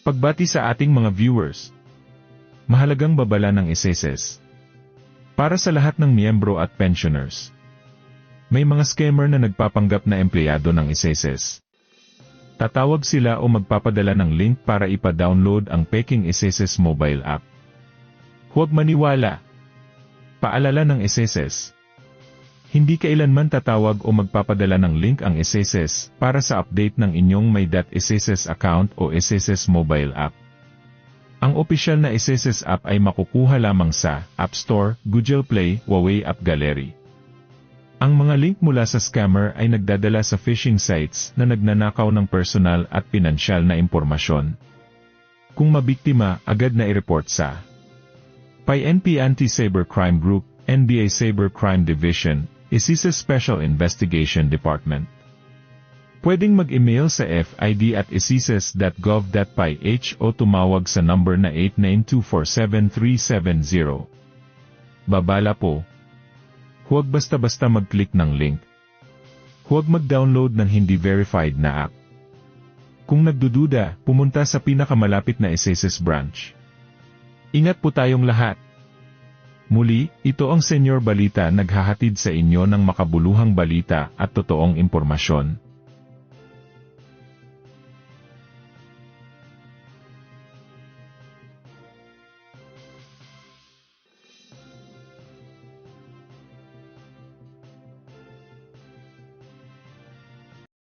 Pagbati sa ating mga viewers. Mahalagang babala ng SSS. Para sa lahat ng miyembro at pensioners. May mga scammer na nagpapanggap na empleyado ng SSS. Tatawag sila o magpapadala ng link para ipa-download ang peking SSS mobile app. Huwag maniwala. Paalala ng SSS. Hindi kailanman tatawag o magpapadala ng link ang SSS para sa update ng inyong My.SSS account o SSS mobile app. Ang opisyal na SSS app ay makukuha lamang sa App Store, Google Play, Huawei App Gallery. Ang mga link mula sa scammer ay nagdadala sa phishing sites na nagnanakaw ng personal at pinansyal na impormasyon. Kung mabiktima, agad na i-report sa PNP Anti-Cybercrime Group, NBA Cybercrime Division, SSS Special Investigation Department. Pwedeng mag-email sa fid@sss.gov.ph o tumawag sa number na 89247370. Babala po. Huwag basta-basta mag-click ng link. Huwag mag-download ng hindi verified na app. Kung nagdududa, pumunta sa pinakamalapit na SSS branch. Ingat po tayong lahat. Muli, ito ang Senyor Balita naghahatid sa inyo ng makabuluhang balita at totoong impormasyon.